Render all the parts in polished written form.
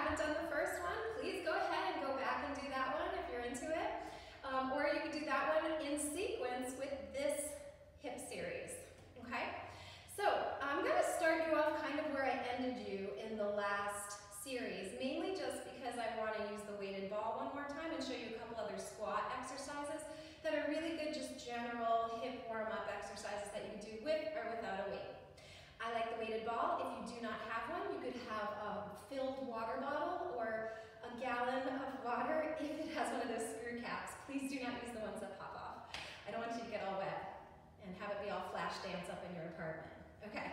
haven't done the first one, please go ahead and go back and do that one if you're into it. Or you can do that one in sequence with this hip series, okay? So I'm gonna start you off kind of where I ended you in the last series, mainly just because I wanna use the weighted ball one more time and show you a couple other squat exercises that are really good, just general hip warm-up exercises that you can do with or without a weight. I like the weighted ball. If you do not have one, you could have a filled water bottle or a gallon of water if it has one of those screw caps. Please do not use the ones that pop off. I don't want you to get all wet and have it be all flash dance up in your apartment. Okay,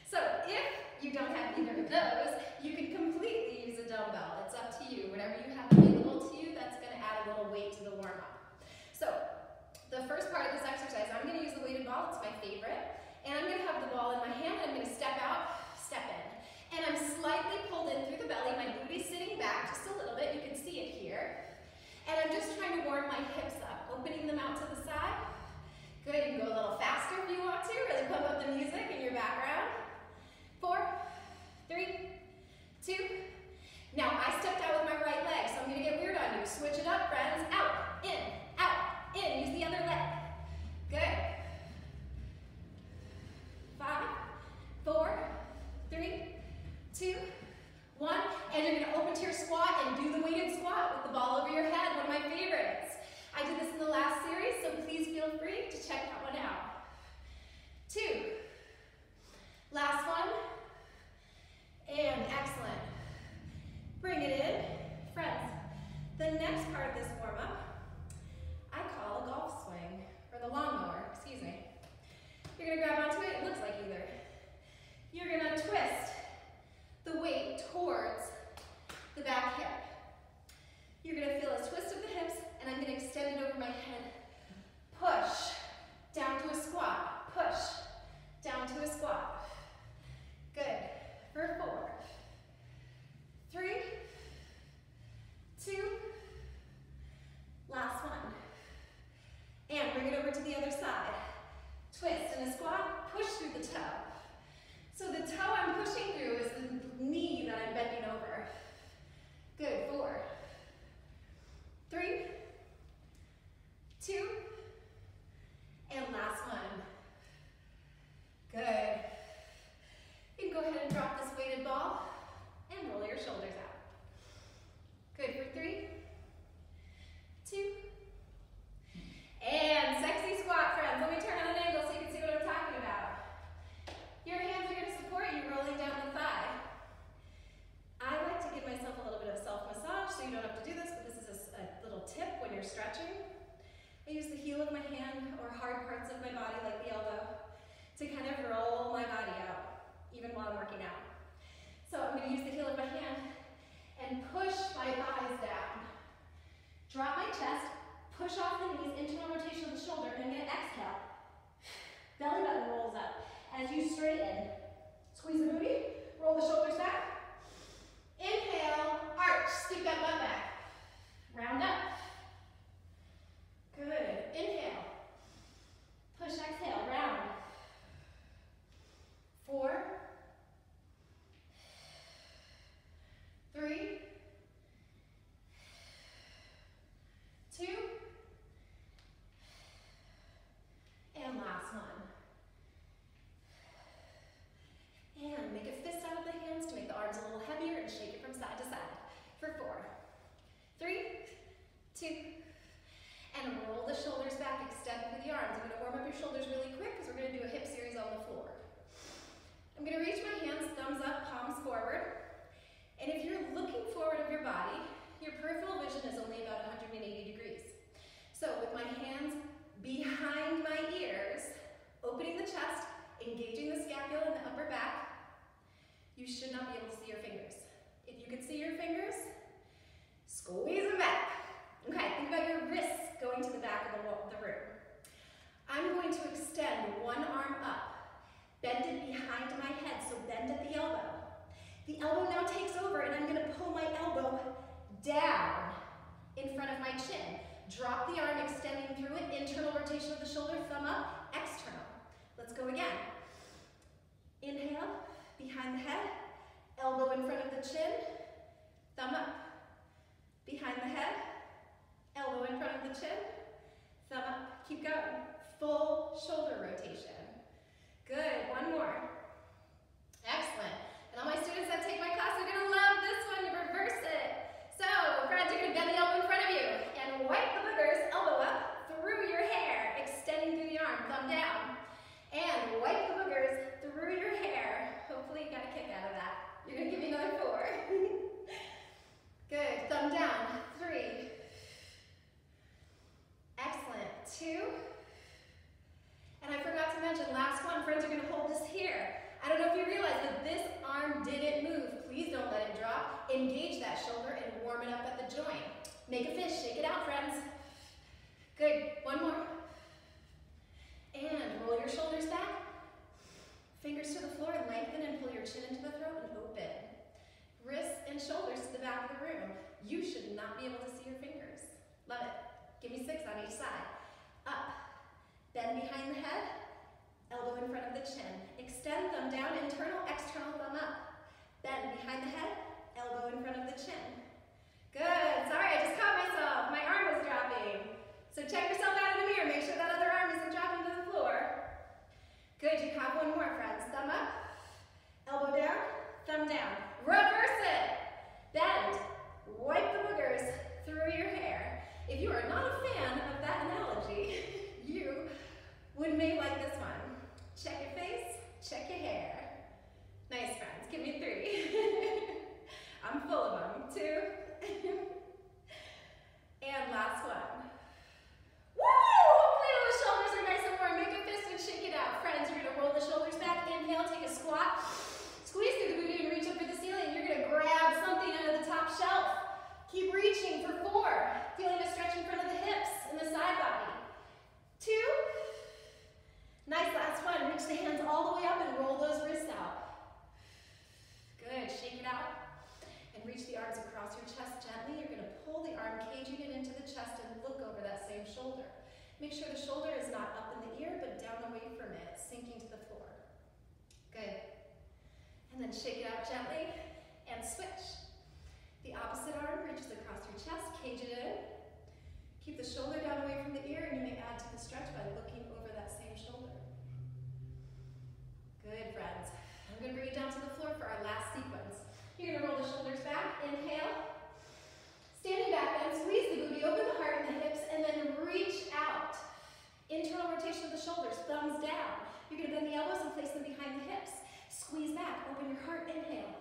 so if you don't have either of those, you can completely use a dumbbell. It's up to you. Whatever you have available to you, that's going to add a little weight to the warm-up. So the first part of this exercise, I'm going to use the weighted ball. It's my favorite. And I'm going to have the ball in my hand. I'm going to step out, step in. And I'm slightly pulled in through the belly. My booty's sitting back just a little bit. You can see it here. And I'm just trying to warm my hips up, opening them out to the side. Good. You can go a little faster if you want to. Really pump up the music in your background. 4, 3, 2. Now, I stepped out with my right leg, so I'm going to get weird on you. Switch it up, friends. Out, in, in. Use the other leg. Good. 5, 4, 3, 2, 1. And you're going to open to your squat and do the weighted squat with the ball over your head, one of my favorites. I did this in the last series, so please feel free to check that one out. 2. Last one. And excellent. Bring it in. Friends, the next part of this warm-up, I call a golf swing, or the lawnmower, excuse me. You're going to grab onto it. It looks like either. You're going to twist the weight towards the back hip. You're going to feel a twist of the hips, and I'm going to extend it over my head. Push down to a squat. Push down to a squat. Good. For 4, 3, 2. Last one. And bring it over to the other side. Twist in a squat, push through the toe. So the toe I'm pushing through is the knee that I'm bending over. Good. 4, 3, 2, and last one. Good. You can go ahead and drop this weighted ball and roll your shoulders out. Good. For 3, 2, and sexy squat, friends. Let me turn on an angle so you can see what I'm talking about. Your hands are going to support you rolling down the thigh. I like to give myself a little bit of self-massage, so you don't have to do this, but this is a little tip when you're stretching. I use the heel of my hand or hard parts of my body, like the elbow, to kind of roll my body out, even while I'm working out. So I'm going to use the heel of my hand and push my thighs down. Drop my chest. Push off the knees, internal rotation of the shoulder, and I'm going to exhale. Belly button rolls up. As you straighten, squeeze the booty, roll the shoulders back. Inhale, arch, scoop that butt back. Round up. Good. Inhale. Push, exhale, round. 4, 3, 2, and last one. And make a fist out of the hands to make the arms a little heavier and shake it from side to side. For 4, 3, 2, and roll the shoulders back, extend through the arms. I'm going to warm up your shoulders really quick because we're going to do a hip series on the floor. I'm going to reach my hands, thumbs up, palms forward. And if you're looking forward of your body, your peripheral vision is only about 180 degrees. So with my hands behind my ears, opening the chest, engaging the scapula and the upper back, you should not be able to see your fingers. If you can see your fingers, squeeze them back. Okay, think about your wrists going to the back of the room. I'm going to extend one arm up, bend it behind my head, so bend at the elbow. The elbow now takes over, and I'm going to pull my elbow down in front of my chin. Drop the arm, extending through it, internal rotation of the shoulder, thumb up, external. Let's go again. Inhale, behind the head, elbow in front of the chin, thumb up, behind the head, elbow in front of the chin, thumb up, keep going. Full shoulder rotation. Good, one more. Excellent. And all my students that take my class are gonna love this one, you reverse it. So, friends, you're gonna bend the elbow in front of you and wipe the boogers, elbow up, through your hair, extending through the arm, thumb down. And wipe the boogers through your hair. Hopefully you got a kick out of that. You're gonna give me another 4. Good, thumb down, 3. Excellent, 2. And I forgot to mention, last one, friends, you're gonna hold this here. I don't know if you realize that this arm didn't move. Please don't let it drop. Engage that shoulder and warm it up at the joint. Make a fist, shake it out, friends. Good, one more. And roll your shoulders back. Fingers to the floor, lengthen and pull your chin into the throat and open. Wrists and shoulders to the back of the room. You should not be able to see your fingers. Love it. Give me 6 on each side. Up, bend behind the head, elbow in front of the chin. Extend thumb down, internal, external thumb up. Bend behind the head, elbow in front of the chin. Good, sorry, I just caught myself. My arm was dropping. So check yourself out in the mirror. Make sure that other arm isn't dropping to the floor. Good, you have one more, friends. Thumb up, elbow down, thumb down. Reverse it. Bend, wipe the boogers through your hair. If you are not a fan of that analogy, you may like this one. Check your face, check your hair. Nice, friends. Give me 3. I'm full of them. 2. And last one. Woo! Hopefully those shoulders are nice and warm. Make a fist and shake it out. Friends, you're gonna roll the shoulders back. Inhale, take a squat. Squeeze through the booty and reach up for the ceiling. You're gonna grab something under the top shelf. Keep reaching for 4. Feeling a stretch in front of the hips and the side body. 2. Nice, last one. Reach the hands all the way up and roll those wrists out. Good, shake it out. And reach the arms across your chest gently. You're gonna pull the arm, caging it into the chest and look over that same shoulder. Make sure the shoulder is not up in the ear, but down away from it, sinking to the floor. Good. And then shake it out gently and switch. The opposite arm reaches across your chest, cage it in. Keep the shoulder down away from the ear, and you may add to the stretch by looking over that same shoulder. Good, friends. I'm going to bring you down to the floor for our last sequence. You're going to roll the shoulders back, inhale. Standing back then, squeeze the booty, open the heart and the hips, and then reach out. Internal rotation of the shoulders, thumbs down. You're going to bend the elbows and place them behind the hips. Squeeze back, open your heart, inhale.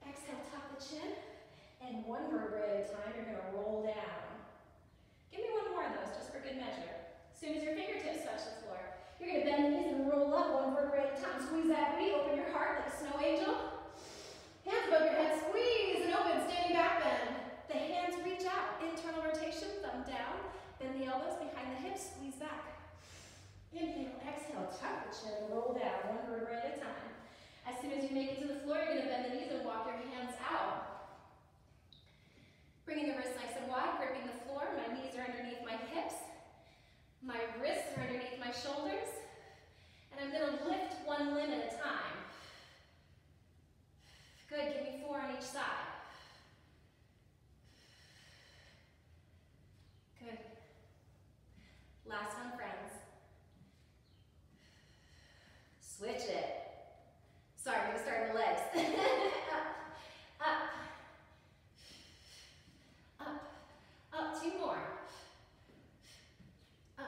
Exhale, tuck the chin, and one vertebrae at a time, you're going to roll down. Give me one more of those, just for good measure. As soon as your fingertips touch the floor, you're going to bend the knees and roll up one vertebrae at a time. Squeeze that booty, open your heart like a snow angel. Hands above your head, squeeze and open, standing back bend. The hands reach out, internal rotation, thumb down. Bend the elbows behind the hips, squeeze back. Inhale, exhale, tuck the chin, roll down, one vertebrae at a time. As soon as you make it to the floor, you're going to bend the knees and walk your hands out. Bringing the wrists nice and wide, gripping the floor. My knees are underneath my hips. My wrists are underneath my shoulders. And I'm going to lift one limb at a time. Good, give me 4 on each side. Good. Last one, friends. Switch it. Sorry, I'm going to start in the legs. Up, up, up, up. 2 more. Up,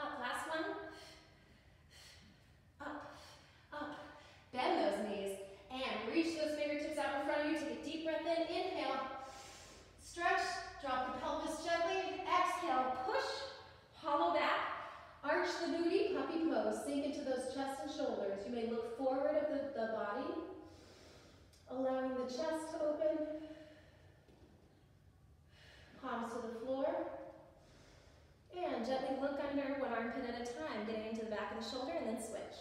up. Last one. Up, up. Bend those knees and reach those fingertips out in front of you. Take a deep breath in. Inhale. Stretch. Drop the pelvis gently. Exhale. Push. Hollow back. Arch the booty, puppy pose. Sink into those chest and shoulders. You may look forward of the body, allowing the chest to open. Palms to the floor. And gently look under, one armpit at a time, getting into the back of the shoulder, and then switch.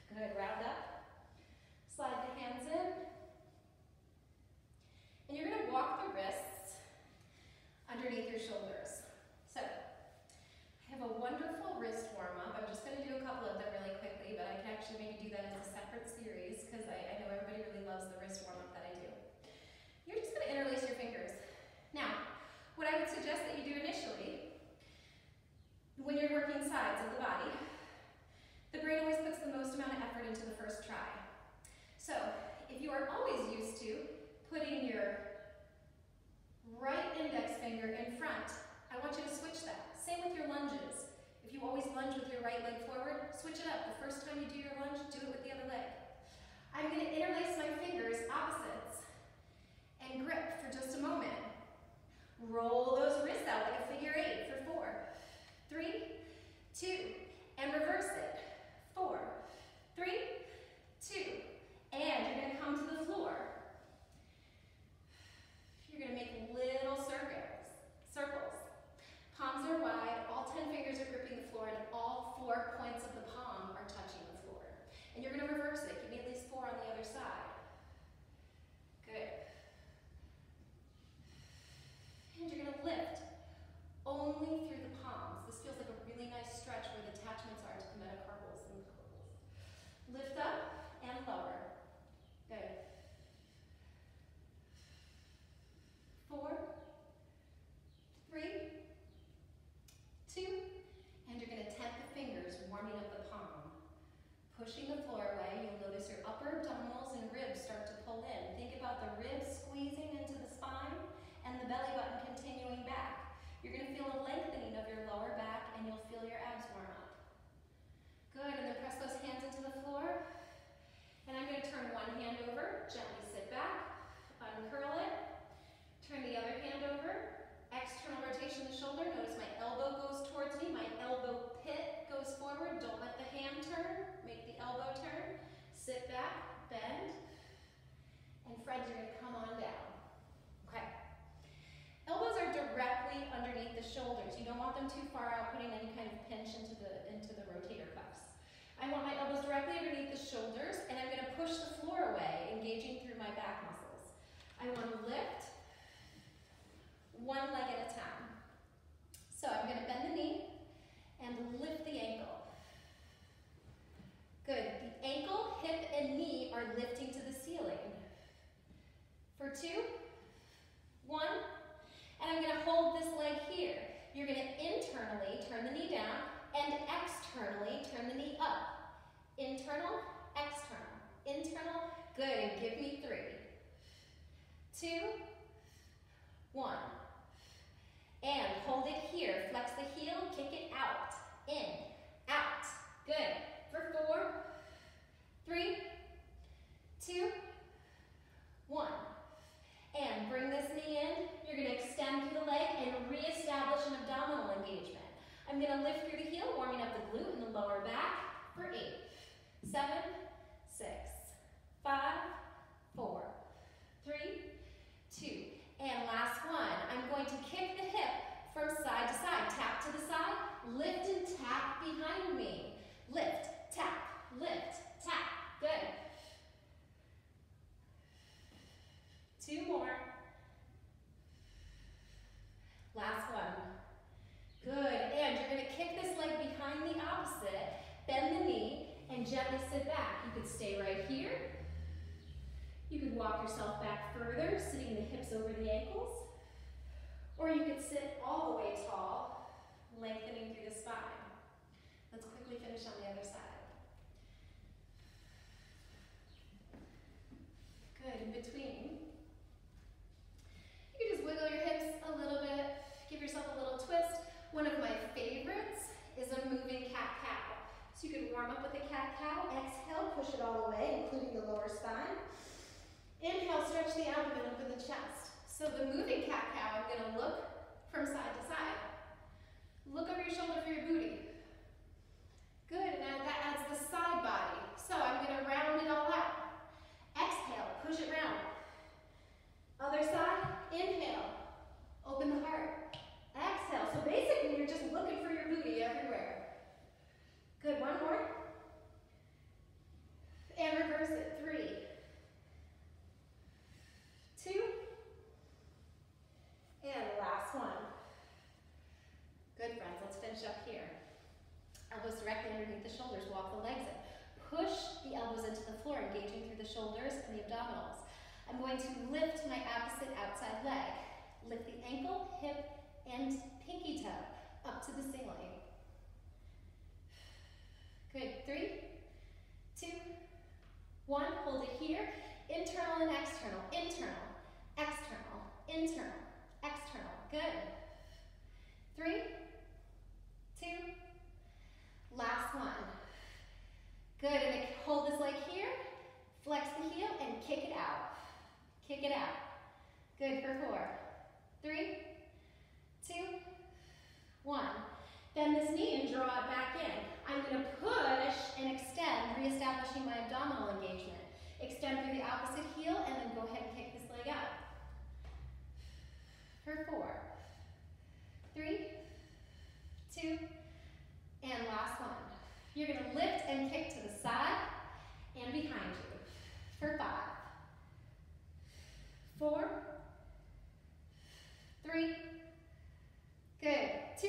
Good, round up. Slide the hands in. And you're going to walk the wrists underneath your shoulders. So, I have a wonderful wrist warm-up. I'm just going to do a couple of them really quickly, but I can actually maybe do that as a separate series because I lunge with your right leg forward. Switch it up. The first time you do your lunge, do it with the other leg. I'm going to interlace my fingers, opposites, and grip for just a moment. Roll those wrists out like a figure 8 for 4, 3, 2, and reverse it. 4, 3, 2, and you're going to come to the floor. You're going to make little circles. Palms are wide, all 10 fingers are gripping the floor, and all 4 points of the palm are touching the floor. And you're going to reverse it. Give me at least 4 on the other side. Good. And you're going to lift only through the palms. This feels like a really nice stretch where the attachments are to the metacarpals and the carpals. Lift up and lower. Good. 4, 3, 2, and you're going to tap the fingers, warming up the palm. Pushing the floor away, you'll notice your upper abdominals and ribs start to pull in. Think about the ribs squeezing into the spine and the belly button continuing back. You're going to feel a lengthening of your lower back and you'll feel your abs warm up. Good, and then press those hands into the floor. And I'm going to turn one hand over, gently sit back, uncurl it, turn the other hand over, external rotation of the shoulder. Notice my elbow goes towards me, my elbow pit goes forward. Don't let the hand turn, make the elbow turn. Sit back, bend, and friends, you're going to come on down. Okay. Elbows are directly underneath the shoulders. You don't want them too far out, putting any kind of pinch into the rotator cuffs. I want my elbows directly underneath the shoulders, and I'm going to push the floor away, engaging through my back muscles. I want to lift one leg at a time. So I'm going to bend the knee and lift the ankle. Good. The ankle, hip, and knee are lifting to the ceiling. For 2, 1, and I'm going to hold this leg here. You're going to internally turn the knee down and externally turn the knee up. Internal, external, internal. Good. And give me 3, 2, 1. And hold it here. Flex the heel, kick it out. In, out. Good. For 4, 3, 2, 1. And bring this knee in. You're going to extend through the leg and reestablish an abdominal engagement. I'm going to lift through the heel, warming up the glute and the lower back for 8, 7, 6, 5, 4, 3, 2. And last one, I'm going to kick the hip from side to side. Tap to the side, lift and tap behind me. Lift, tap, tap. Good. 2 more. Last one. Good. And you're going to kick this leg behind the opposite, bend the knee, and gently sit back. You could stay right here. You could walk yourself back further, sitting the hips over the ankles. Or you could sit all the way tall, lengthening through the spine. Let's quickly finish on the other side. Good. In between, you can just wiggle your hips a little bit, give yourself a little twist. One of my favorites is a moving cat-cow. So you can warm up with a cat-cow. Exhale, push it all the way, including the lower spine. Inhale, stretch the abdomen, open the chest. So the moving cat-cow, I'm going to look from side to side. Look over your shoulder for your booty. Good, now that adds the side body. So I'm going to round it all out. Exhale, push it round. Other side, inhale, open the heart. Exhale, so basically you're just looking for your booty everywhere. Good, one more. And reverse it, 3, 2, and last one. Good, friends, let's finish up here. Elbows directly underneath the shoulders, walk the legs in. Push the elbows into the floor, engaging through the shoulders and the abdominals. I'm going to lift my opposite outside leg. Lift the ankle, hip, and pinky toe up to the ceiling. Good, 3, 2, 1, hold it here. Internal and external, internal, external, internal, external. Good. 3, 2, for 4, 3, 2, 1. Bend this knee and draw it back in. I'm going to push and extend, reestablishing my abdominal engagement. Extend through the opposite heel and then go ahead and kick this leg out. For 4, 3, 2, and last one. You're going to lift and kick to the side and behind you. For 5, 4, 3, good, 2,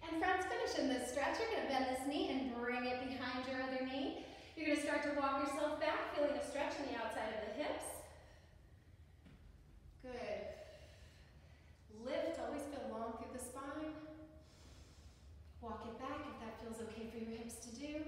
and friends, finishing this stretch, you're going to bend this knee and bring it behind your other knee. You're going to start to walk yourself back, feeling a stretch on the outside of the hips. Good. Lift, always feel long through the spine. Walk it back if that feels okay for your hips to do.